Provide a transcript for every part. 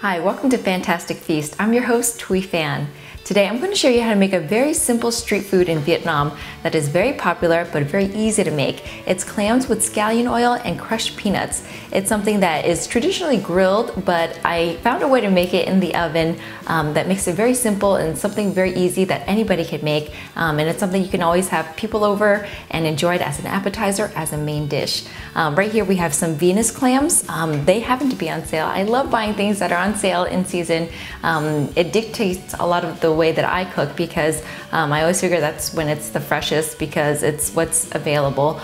Hi, welcome to Phantastic Feast. I'm your host, Thuy Phan. Today I'm going to show you how to make a very simple street food in Vietnam that is very popular but very easy to make. It's clams with scallion oil and crushed peanuts. It's something that is traditionally grilled, but I found a way to make it in the oven that makes it very simple and something very easy that anybody can make. And it's something you can always have people over and enjoy it as an appetizer, as a main dish. Right here we have some Venus clams. They happen to be on sale. I love buying things that are on sale in season. It dictates a lot of the way that I cook because I always figure that's when it's the freshest because it's what's available.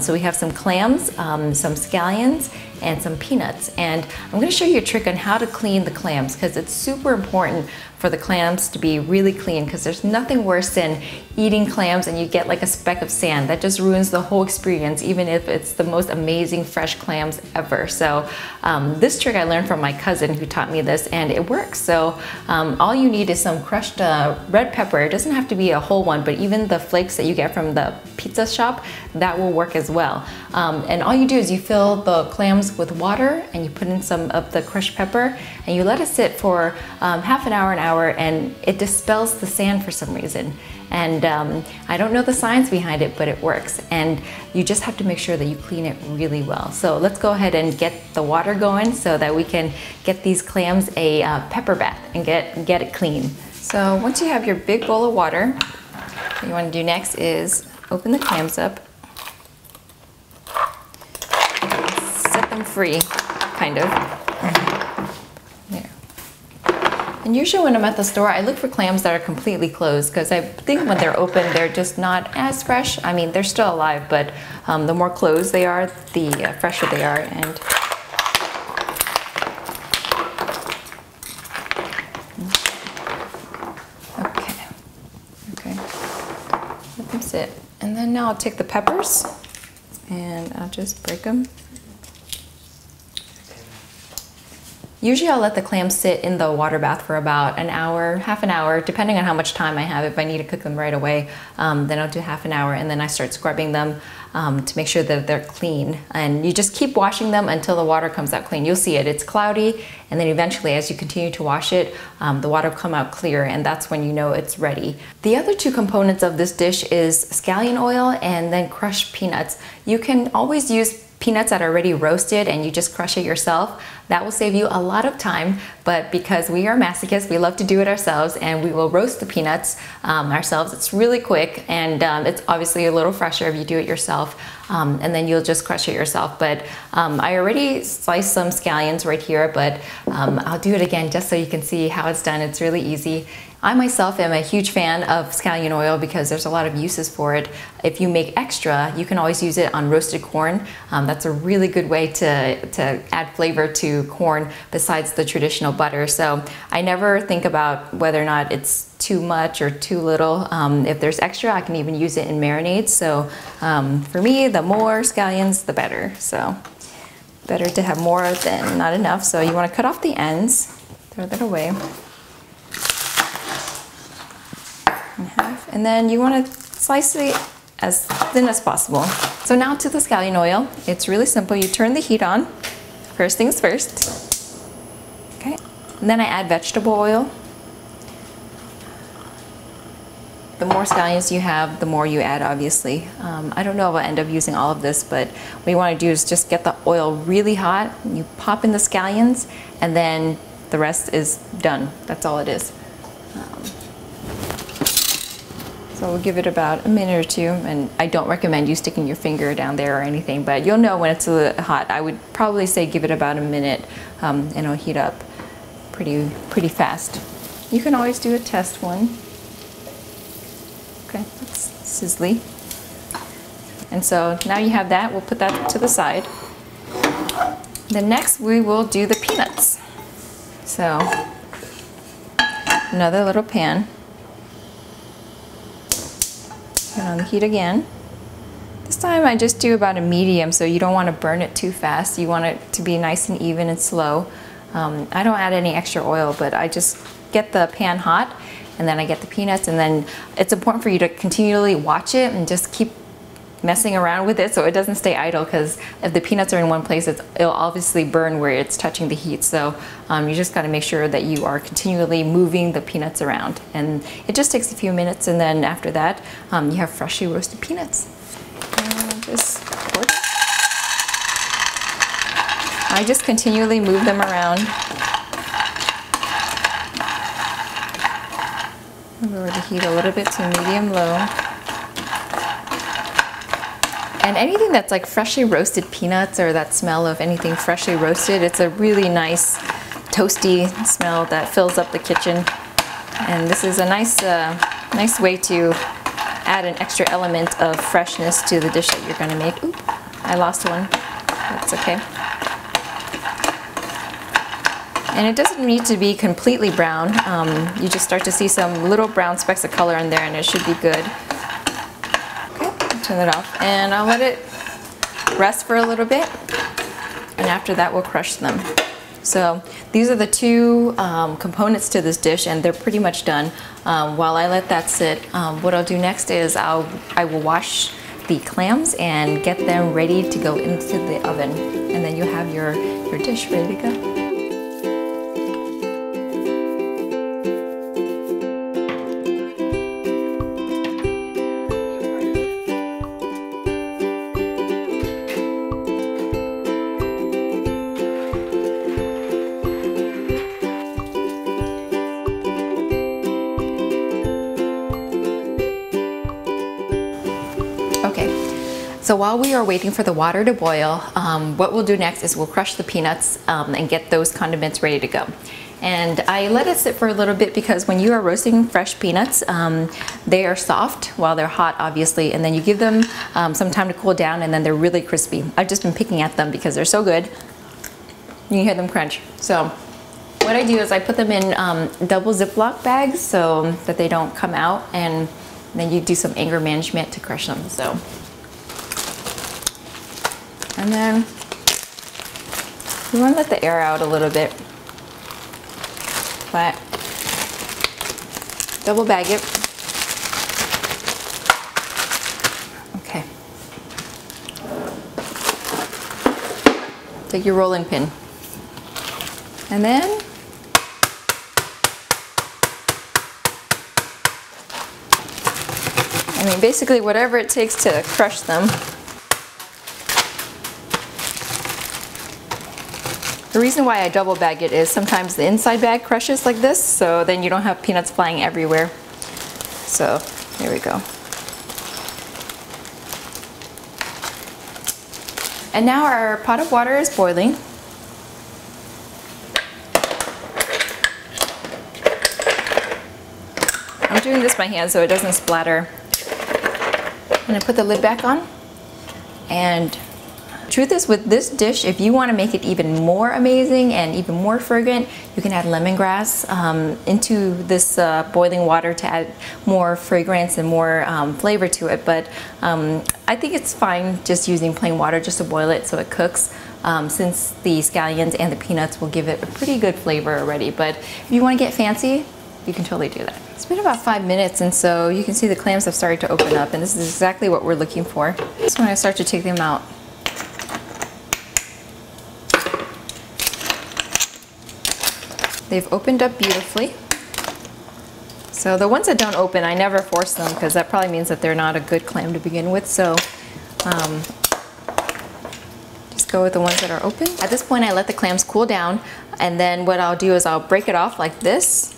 So we have some clams, some scallions, and some peanuts. And I'm going to show you a trick on how to clean the clams because it's super important for the clams to be really clean because there's nothing worse than eating clams and you get like a speck of sand. That just ruins the whole experience, even if it's the most amazing fresh clams ever. So this trick I learned from my cousin who taught me this and it works. So all you need is some crushed red pepper. It doesn't have to be a whole one, but even the flakes that you get from the pizza shop, that will work as well. And all you do is you fill the clams with water and you put in some of the crushed pepper and you let it sit for half an hour, and it dispels the sand for some reason. And I don't know the science behind it, but it works. And you just have to make sure that you clean it really well. So let's go ahead and get the water going so that we can get these clams a pepper bath and get it clean. So once you have your big bowl of water, what you want to do next is open the clams up, set them free, kind of. There. And usually when I'm at the store, I look for clams that are completely closed because I think when they're open, they're just not as fresh. I mean, they're still alive, but the more closed they are, the fresher they are. And okay, let them sit. And then now I'll take the peppers and I'll just break them. Usually I'll let the clams sit in the water bath for about an hour, half an hour, depending on how much time I have. If I need to cook them right away, then I'll do half an hour and then I start scrubbing them to make sure that they're clean. And you just keep washing them until the water comes out clean. You'll see it, it's cloudy, and then eventually as you continue to wash it, the water will come out clear, and that's when you know it's ready. The other two components of this dish is scallion oil and then crushed peanuts. You can always use peanuts that are already roasted and you just crush it yourself. That will save you a lot of time, but because we are masochists, we love to do it ourselves and we will roast the peanuts ourselves. It's really quick and it's obviously a little fresher if you do it yourself, and then you'll just crush it yourself. But I already sliced some scallions right here, but I'll do it again just so you can see how it's done. It's really easy. I myself am a huge fan of scallion oil because there's a lot of uses for it. If you make extra, you can always use it on roasted corn. That's a really good way to add flavor to corn besides the traditional butter. So I never think about whether or not it's too much or too little. If there's extra, I can even use it in marinades. So for me, the more scallions, the better. So better to have more than not enough. So you want to cut off the ends, throw that away. And then you want to slice it as thin as possible. So now to the scallion oil. It's really simple. You turn the heat on. First things first. Okay. And then I add vegetable oil. The more scallions you have, the more you add, obviously. I don't know if I'll end up using all of this, but what you want to do is just get the oil really hot. You pop in the scallions, and then the rest is done. That's all it is. So we'll give it about a minute or two, and I don't recommend you sticking your finger down there or anything, but you'll know when it's a little hot. I would probably say give it about a minute, and it'll heat up pretty fast. You can always do a test one. Okay, that's sizzly. And so now you have that, we'll put that to the side. Then next we will do the peanuts. So another little pan. Turn on the heat again. This time I just do about a medium, so you don't want to burn it too fast. You want it to be nice and even and slow. I don't add any extra oil, but I just get the pan hot and then I get the peanuts, and then it's important for you to continually watch it and just keep messing around with it so it doesn't stay idle, because if the peanuts are in one place, it'll obviously burn where it's touching the heat. So you just got to make sure that you are continually moving the peanuts around, and it just takes a few minutes, and then after that you have freshly roasted peanuts. And just pour it. I just continually move them around. Lower the heat a little bit to medium-low. And anything that's like freshly roasted peanuts, or that smell of anything freshly roasted, it's a really nice toasty smell that fills up the kitchen. And this is a nice way to add an extra element of freshness to the dish that you're going to make. Oop, I lost one. That's okay. And it doesn't need to be completely brown. You just start to see some little brown specks of color in there, and it should be good. Turn it off, and I'll let it rest for a little bit, and after that we'll crush them. So these are the two components to this dish, and they're pretty much done. While I let that sit, what I'll do next is I will wash the clams and get them ready to go into the oven, and then you have your dish ready to go. Okay, so while we are waiting for the water to boil, what we'll do next is we'll crush the peanuts and get those condiments ready to go. And I let it sit for a little bit because when you are roasting fresh peanuts, they are soft while they're hot, obviously, and then you give them some time to cool down, and then they're really crispy. I've just been picking at them because they're so good. You can hear them crunch. So what I do is I put them in double Ziploc bags so that they don't come out, and then you do some anger management to crush them. So, and then you want to let the air out a little bit, but double bag it. Okay. Take your rolling pin, and then basically whatever it takes to crush them. The reason why I double bag it is sometimes the inside bag crushes like this, so then you don't have peanuts flying everywhere. So there we go. And now our pot of water is boiling. I'm doing this by hand so it doesn't splatter. I'm gonna put the lid back on, and truth is, with this dish, if you want to make it even more amazing and even more fragrant, you can add lemongrass into this boiling water to add more fragrance and more flavor to it. But I think it's fine just using plain water just to boil it so it cooks, since the scallions and the peanuts will give it a pretty good flavor already. But if you want to get fancy, you can totally do that. It's been about 5 minutes, and so you can see the clams have started to open up, and this is exactly what we're looking for. So when I start to take them out, they've opened up beautifully. So the ones that don't open, I never force them because that probably means that they're not a good clam to begin with. So just go with the ones that are open. At this point, I let the clams cool down, and then what I'll do is I'll break it off like this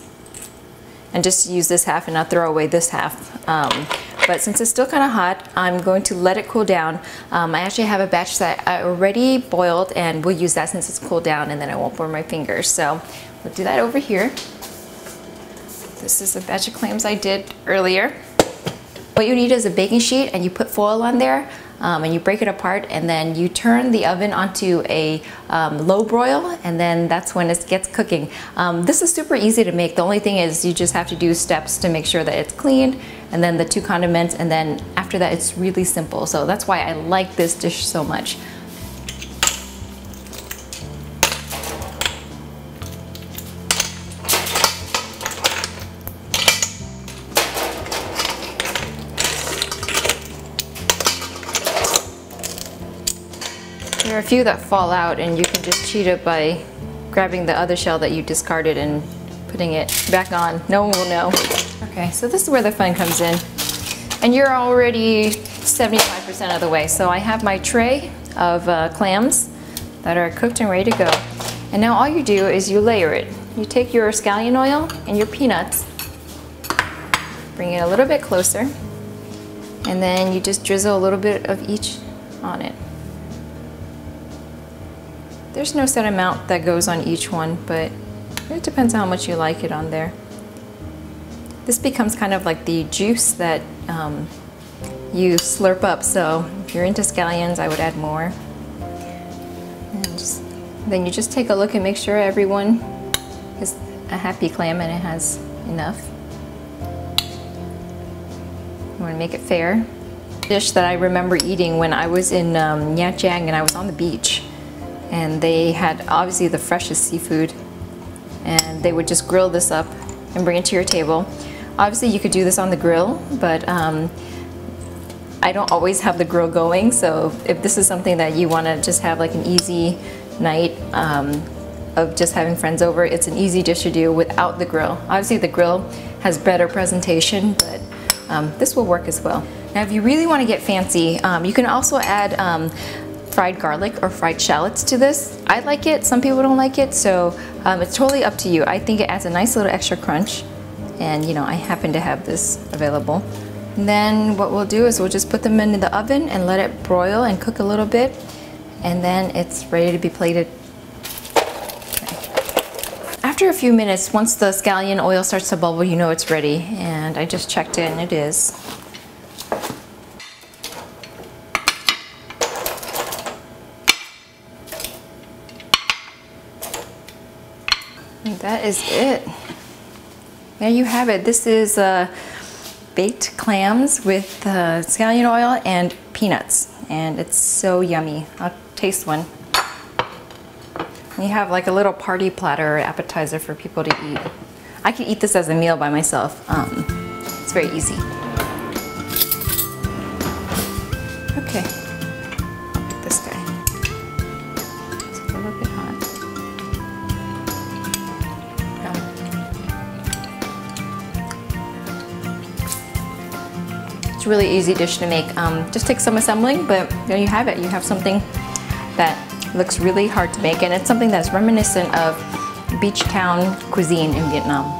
and just use this half and not throw away this half. But since it's still kind of hot, I'm going to let it cool down. I actually have a batch that I already boiled, and we'll use that since it's cooled down, and then I won't burn my fingers. So we'll do that over here. This is a batch of clams I did earlier. What you need is a baking sheet, and you put foil on there, and you break it apart, and then you turn the oven onto a low broil, and then that's when it gets cooking. This is super easy to make. The only thing is you just have to do steps to make sure that it's cleaned, and then the 2 condiments, and then after that it's really simple. So that's why I like this dish so much. There are a few that fall out and you can just cheat it by grabbing the other shell that you discarded and putting it back on. No one will know. Okay, so this is where the fun comes in. And you're already 75% of the way. So I have my tray of clams that are cooked and ready to go. And now all you do is you layer it. You take your scallion oil and your peanuts, bring it a little bit closer, and then you just drizzle a little bit of each on it. There's no set amount that goes on each one, but it depends on how much you like it on there. This becomes kind of like the juice that you slurp up, so if you're into scallions, I would add more. And then you just take a look and make sure everyone is a happy clam and it has enough. You want to make it fair. Dish that I remember eating when I was in Nha Trang and I was on the beach, and they had obviously the freshest seafood, and they would just grill this up and bring it to your table. Obviously you could do this on the grill, but I don't always have the grill going, so if this is something that you want to just have like an easy night of just having friends over, it's an easy dish to do without the grill. Obviously the grill has better presentation, but this will work as well. Now if you really want to get fancy, you can also add fried garlic or fried shallots to this. I like it, some people don't like it, so it's totally up to you. I think it adds a nice little extra crunch, and you know, I happen to have this available. And then what we'll do is we'll just put them into the oven and let it broil and cook a little bit, and then it's ready to be plated. After a few minutes, once the scallion oil starts to bubble, you know it's ready, and I just checked it and it is. And that is it. There you have it. This is baked clams with scallion oil and peanuts, and it's so yummy. I'll taste one. You have like a little party platter or appetizer for people to eat. I could eat this as a meal by myself. It's very easy. Okay, I'll pick this guy. It's a little bit hot. It's a really easy dish to make. Just take some assembling, but there you have it. You have something that looks really hard to make, and it's something that's reminiscent of beach town cuisine in Vietnam.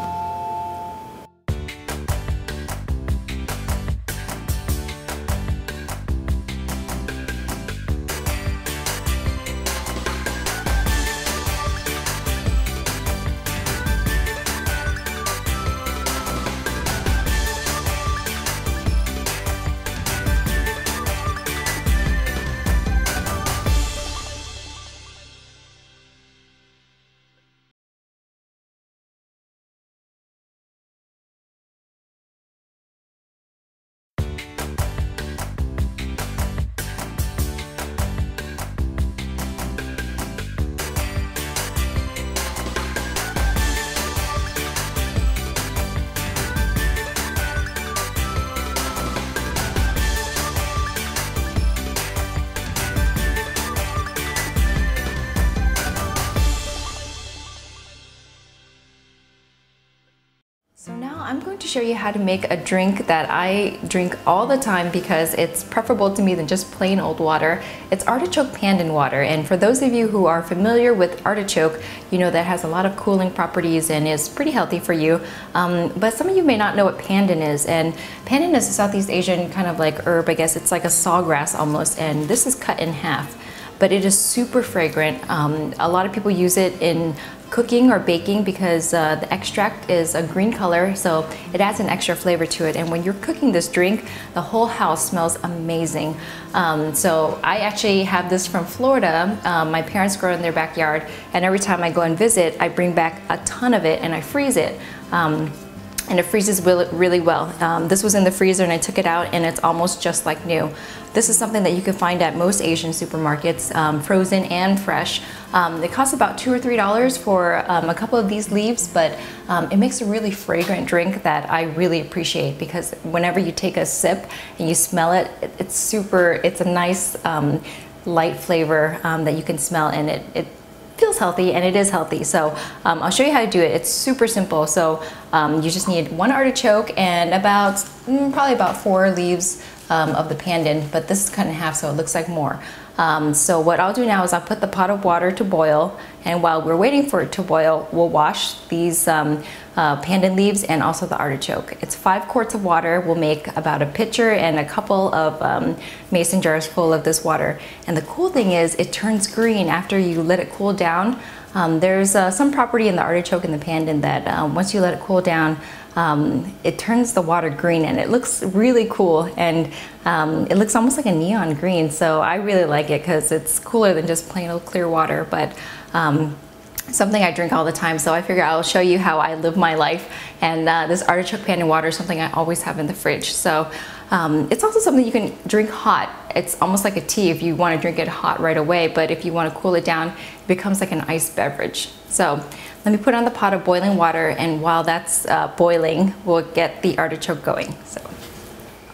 So now I'm going to show you how to make a drink that I drink all the time because it's preferable to me than just plain old water. It's artichoke pandan water, and for those of you who are familiar with artichoke, you know that has a lot of cooling properties and is pretty healthy for you. But some of you may not know what pandan is, and pandan is a Southeast Asian kind of like herb, I guess. It's like a sawgrass almost, and this is cut in half. But it is super fragrant. A lot of people use it in cooking or baking because the extract is a green color, so it adds an extra flavor to it. And when you're cooking this drink, the whole house smells amazing. So I actually have this from Florida. My parents grow in their backyard, and every time I go and visit, I bring back a ton of it and I freeze it. And it freezes really well. This was in the freezer and I took it out and it's almost just like new. This is something that you can find at most Asian supermarkets, frozen and fresh. It costs about $2 or $3 for a couple of these leaves, but it makes a really fragrant drink that I really appreciate because whenever you take a sip and you smell it, it's a nice light flavor that you can smell, and it feels healthy, and it is healthy. So I'll show you how to do it. It's super simple. So you just need 1 artichoke and about probably about 4 leaves of the pandan, but this is cut in half so it looks like more. So what I'll do now is I'll put the pot of water to boil, and while we're waiting for it to boil, we'll wash these pandan leaves and also the artichoke. It's 5 quarts of water. We'll make about a pitcher and a couple of mason jars full of this water. And the cool thing is it turns green after you let it cool down. There's some property in the artichoke and the pandan that once you let it cool down, it turns the water green, and it looks really cool, and it looks almost like a neon green. So I really like it because it's cooler than just plain old clear water, but something I drink all the time. So I figure I'll show you how I live my life, and this artichoke pandan water is something I always have in the fridge. So it's also something you can drink hot. It's almost like a tea if you want to drink it hot right away, but if you want to cool it down, it becomes like an iced beverage. So let me put on the pot of boiling water, and while that's boiling, we'll get the artichoke going. So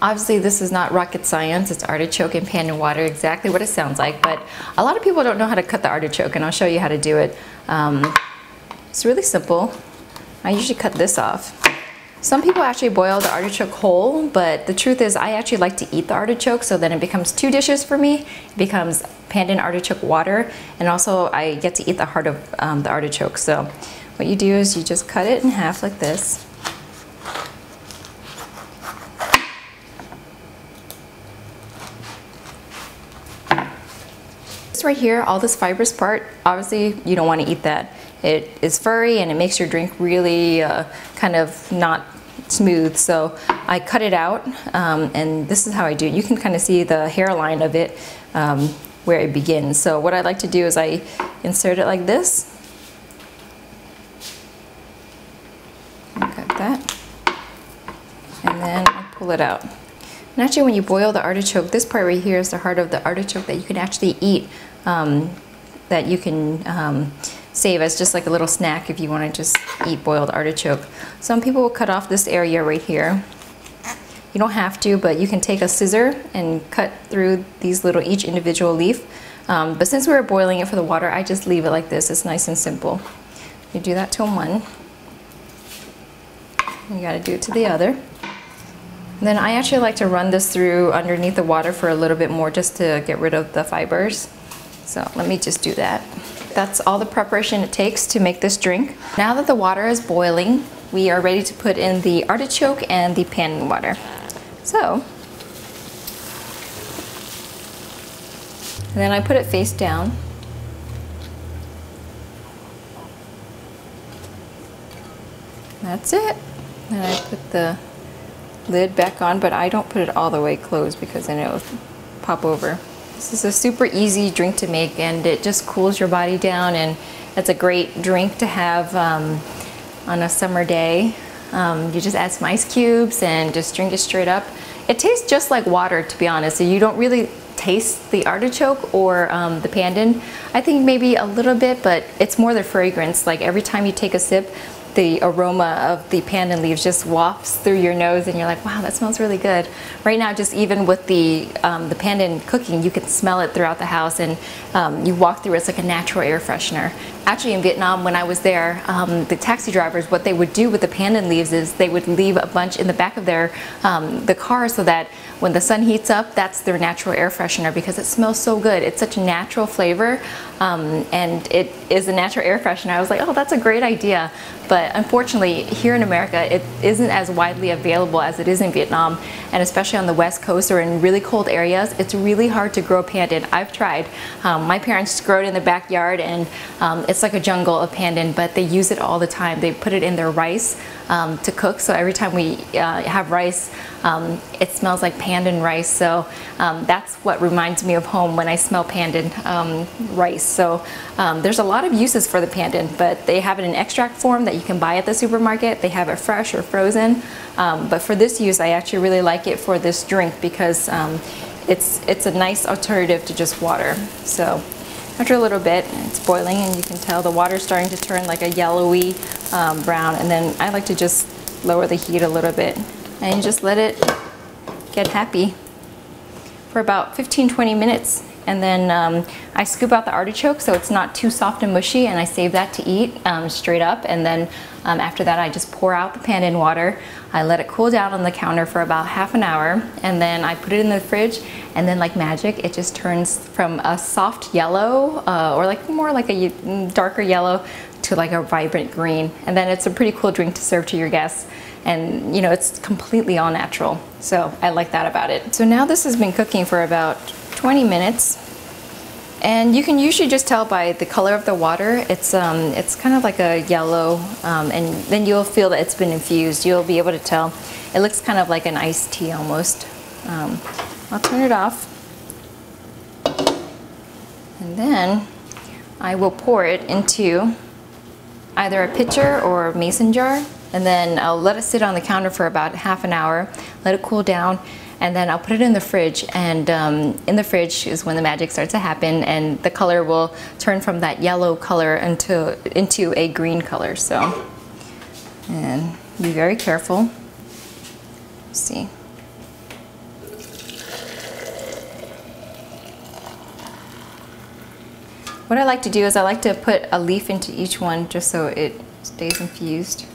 obviously this is not rocket science. It's artichoke and pandan water, exactly what it sounds like, but a lot of people don't know how to cut the artichoke, and I'll show you how to do it. It's really simple. I usually cut this off. Some people actually boil the artichoke whole, but the truth is I actually like to eat the artichoke, so then it becomes 2 dishes for me. It becomes pandan artichoke water, and also I get to eat the heart of the artichoke. So what you do is you just cut it in half like this. This right here, all this fibrous part, obviously you don't want to eat that. It is furry and it makes your drink really kind of not smooth. So I cut it out, and this is how I do it. You can kind of see the hairline of it where it begins. So what I like to do is I insert it like this. Got that. And then I pull it out. And actually when you boil the artichoke, this part right here is the heart of the artichoke that you can actually eat, that you can save as just like a little snack if you want to just eat boiled artichoke. Some people will cut off this area right here. You don't have to, but you can take a scissor and cut through these little, each individual leaf. But since we're boiling it for the water, I just leave it like this. It's nice and simple. You do that to one. You got to do it to the other. And then I actually like to run this through underneath the water for a little bit more just to get rid of the fibers. So let me just do that. That's all the preparation it takes to make this drink. Now that the water is boiling, we are ready to put in the artichoke and the pandan water. So, and then I put it face down. That's it. And I put the lid back on, but I don't put it all the way closed because then it will pop over. This is a super easy drink to make, and it just cools your body down, and it's a great drink to have on a summer day. You just add some ice cubes and just drink it straight up. It tastes just like water, to be honest. So you don't really taste the artichoke or the pandan. I think maybe a little bit, but it's more the fragrance. Like every time you take a sip, the aroma of the pandan leaves just wafts through your nose, and you're like, wow, that smells really good. Right now, just even with the pandan cooking, you can smell it throughout the house, and you walk through, it's like a natural air freshener. Actually, in Vietnam, when I was there, the taxi drivers, what they would do with the pandan leaves is they would leave a bunch in the back of their the car, so that when the sun heats up, that's their natural air freshener, because it smells so good. It's such a natural flavor, and it is a natural air freshener. I was like, oh, that's a great idea. But unfortunately, here in America, it isn't as widely available as it is in Vietnam, and especially on the West Coast or in really cold areas, it's really hard to grow pandan. I've tried. My parents grow it in the backyard, and it's like a jungle of pandan, but they use it all the time. They put it in their rice to cook, so every time we have rice, it smells like pandan rice. So that's what reminds me of home when I smell pandan rice. So there's a lot of uses for the pandan, but they have it in extract form that you can buy at the supermarket. They have it fresh or frozen, but for this use, I actually really like it for this drink because it's a nice alternative to just water. So after a little bit, it's boiling, and you can tell the water's starting to turn like a yellowy brown, and then I like to just lower the heat a little bit and just let it get happy for about 15-20 minutes. and then I scoop out the artichoke so it's not too soft and mushy, and I save that to eat straight up. And then after that, I just pour out the pandan water. I let it cool down on the counter for about half an hour, and then I put it in the fridge, and then like magic, it just turns from a soft yellow or like more like a darker yellow to like a vibrant green. And then it's a pretty cool drink to serve to your guests. And you know, it's completely all natural. So I like that about it. So now this has been cooking for about 20 minutes. And you can usually just tell by the color of the water. It's kind of like a yellow, and then you'll feel that it's been infused. You'll be able to tell. It looks kind of like an iced tea almost. I'll turn it off. And then I will pour it into either a pitcher or a mason jar. And then I'll let it sit on the counter for about half an hour, let it cool down, and then I'll put it in the fridge. And in the fridge is when the magic starts to happen, and the color will turn from that yellow color into a green color. So, and be very careful. Let's see. What I like to do is I like to put a leaf into each one just so it stays infused.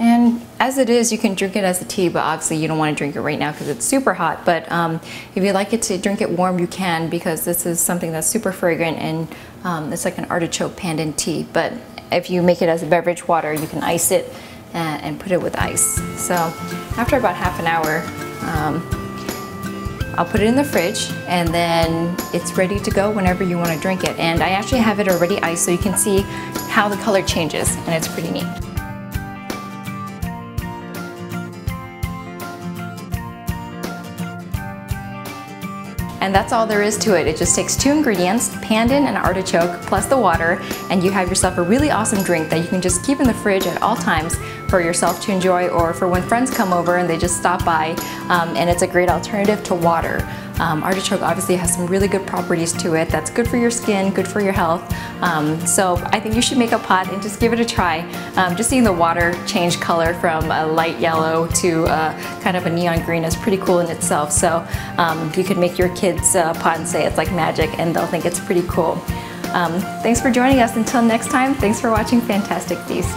And as it is, you can drink it as a tea, but obviously you don't want to drink it right now because it's super hot. But if you like it to drink it warm, you can, because this is something that's super fragrant, and it's like an artichoke pandan tea. But if you make it as a beverage water, you can ice it and put it with ice. So after about half an hour, I'll put it in the fridge, and then it's ready to go whenever you want to drink it. And I actually have it already iced, so you can see how the color changes, and it's pretty neat. And that's all there is to it. It just takes 2 ingredients, pandan and artichoke, plus the water, and you have yourself a really awesome drink that you can just keep in the fridge at all times for yourself to enjoy, or for when friends come over and they just stop by. And it's a great alternative to water. Artichoke obviously has some really good properties to it that's good for your skin, good for your health. So I think you should make a pot and just give it a try. Just seeing the water change color from a light yellow to kind of a neon green is pretty cool in itself. So you could make your kids pot and say it's like magic, and they'll think it's pretty cool. Thanks for joining us. Until next time, thanks for watching Phantastic Feast.